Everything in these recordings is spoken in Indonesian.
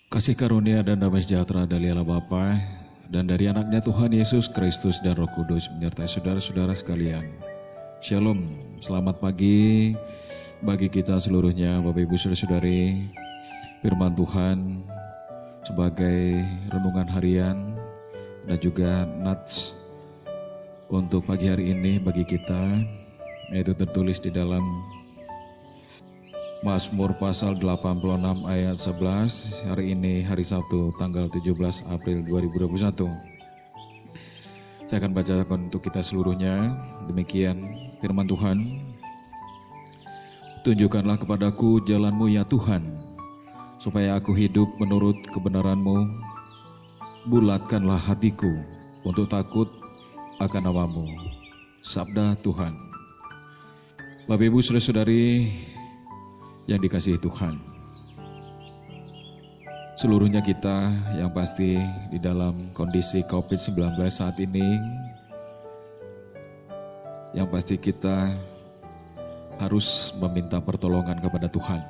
Kasih karunia dan damai sejahtera dari Allah Bapa dan dari anaknya Tuhan Yesus Kristus dan Roh Kudus menyertai saudara-saudara sekalian. Shalom, selamat pagi bagi kita seluruhnya Bapak Ibu Saudara-saudari. Firman Tuhan sebagai renungan harian dan juga nats untuk pagi hari ini bagi kita, yaitu tertulis di dalam Mazmur pasal 86 ayat 11. Hari ini hari Sabtu tanggal 17 April 2021. Saya akan bacakan untuk kita seluruhnya. Demikian firman Tuhan. Tunjukkanlah kepadaku jalan-Mu ya Tuhan, supaya aku hidup menurut kebenaran-Mu. Bulatkanlah hatiku untuk takut akan nama-Mu. Sabda Tuhan. Bapak Ibu Saudara-saudari yang dikasihi Tuhan, seluruhnya kita yang pasti di dalam kondisi COVID-19 saat ini, yang pasti kita harus meminta pertolongan kepada Tuhan.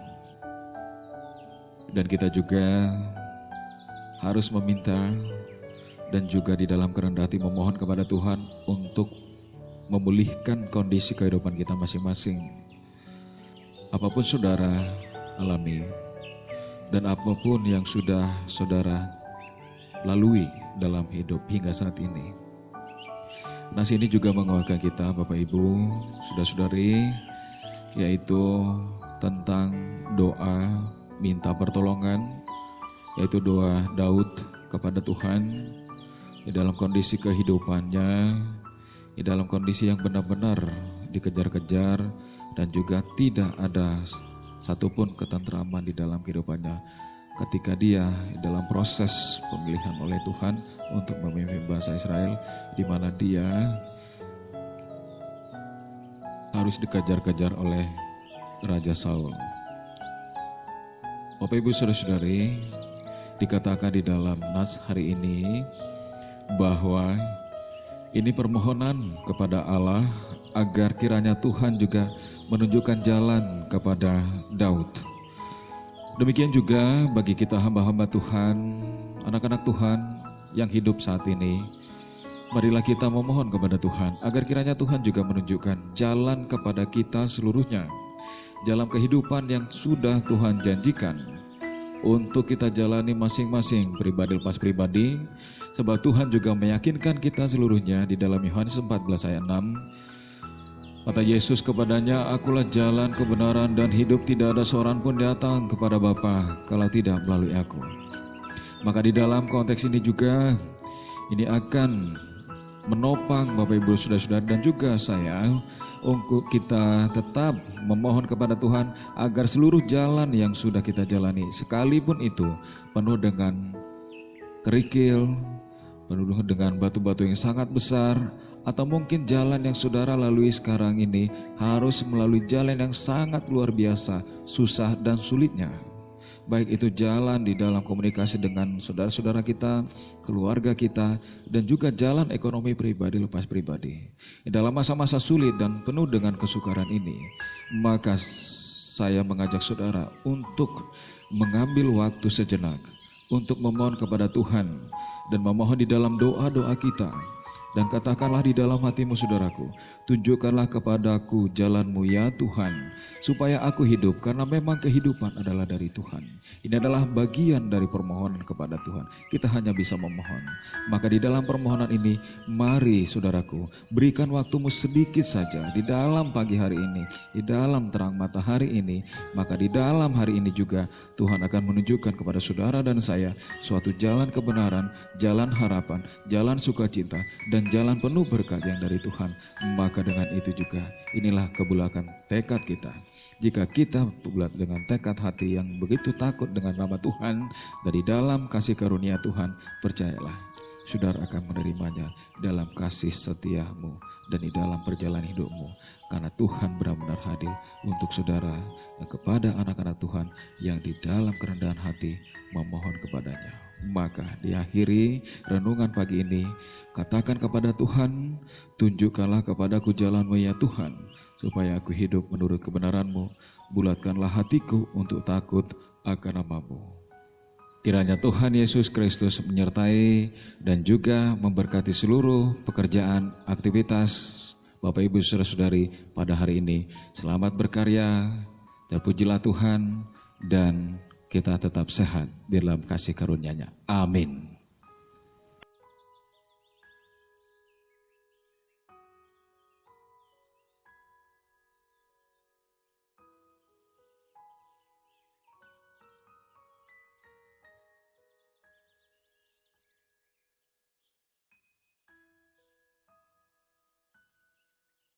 Dan kita juga harus meminta dan juga di dalam kerendahan hati memohon kepada Tuhan untuk memulihkan kondisi kehidupan kita masing-masing. Apapun saudara alami dan apapun yang sudah saudara lalui dalam hidup hingga saat ini. Nas ini juga menguatkan kita Bapak Ibu, saudara-saudari, yaitu tentang doa minta pertolongan, yaitu doa Daud kepada Tuhan di dalam kondisi kehidupannya, di dalam kondisi yang benar-benar dikejar-kejar dan juga tidak ada satupun ketentraman di dalam kehidupannya ketika dia dalam proses pemilihan oleh Tuhan untuk memimpin bangsa Israel, di mana dia harus dikejar-kejar oleh Raja Saul. Bapak Ibu Saudara-saudari, dikatakan di dalam nas hari ini bahwa ini permohonan kepada Allah agar kiranya Tuhan juga menunjukkan jalan kepada Daud. Demikian juga bagi kita hamba-hamba Tuhan, anak-anak Tuhan yang hidup saat ini. Marilah kita memohon kepada Tuhan agar kiranya Tuhan juga menunjukkan jalan kepada kita seluruhnya. Jalan kehidupan yang sudah Tuhan janjikan untuk kita jalani masing-masing pribadi lepas pribadi. Sebab Tuhan juga meyakinkan kita seluruhnya di dalam Yohanes 14 ayat 6. Kata Yesus kepadanya, akulah jalan, kebenaran, dan hidup, tidak ada seorang pun datang kepada Bapa kalau tidak melalui aku. Maka di dalam konteks ini juga, ini akan menopang Bapak Ibu Saudara-saudara dan juga saya, untuk kita tetap memohon kepada Tuhan agar seluruh jalan yang sudah kita jalani, sekalipun itu penuh dengan kerikil, penuh dengan batu-batu yang sangat besar, atau mungkin jalan yang saudara lalui sekarang ini harus melalui jalan yang sangat luar biasa, susah dan sulitnya. Baik itu jalan di dalam komunikasi dengan saudara-saudara kita, keluarga kita, dan juga jalan ekonomi pribadi lepas pribadi. Dalam masa-masa sulit dan penuh dengan kesukaran ini, maka saya mengajak saudara untuk mengambil waktu sejenak untuk memohon kepada Tuhan dan memohon di dalam doa-doa kita. Dan katakanlah di dalam hatimu saudaraku, tunjukkanlah kepadaku jalan-Mu ya Tuhan, supaya aku hidup, karena memang kehidupan adalah dari Tuhan. Ini adalah bagian dari permohonan kepada Tuhan. Kita hanya bisa memohon. Maka di dalam permohonan ini, mari saudaraku, berikan waktumu sedikit saja di dalam pagi hari ini, di dalam terang matahari ini. Maka di dalam hari ini juga Tuhan akan menunjukkan kepada saudara dan saya suatu jalan kebenaran, jalan harapan, jalan sukacita, dan jalan penuh berkat yang dari Tuhan. Maka dengan itu juga inilah kebulakan tekad kita. Jika kita bulat dengan tekad hati yang begitu takut dengan nama Tuhan, dari dalam kasih karunia Tuhan, percayalah saudara akan menerimanya dalam kasih setiamu dan di dalam perjalanan hidupmu. Karena Tuhan benar-benar hadir untuk saudara dan kepada anak-anak Tuhan yang di dalam kerendahan hati memohon kepadanya. Maka diakhiri renungan pagi ini, katakan kepada Tuhan, tunjukkanlah kepadaku jalan-Mu ya Tuhan, supaya aku hidup menurut kebenaran-Mu. Bulatkanlah hatiku untuk takut akan nama-Mu. Kiranya Tuhan Yesus Kristus menyertai dan juga memberkati seluruh pekerjaan, aktivitas Bapak Ibu Saudara-saudari pada hari ini. Selamat berkarya, terpujilah Tuhan, dan kita tetap sehat di dalam kasih karunia-Nya. Amin.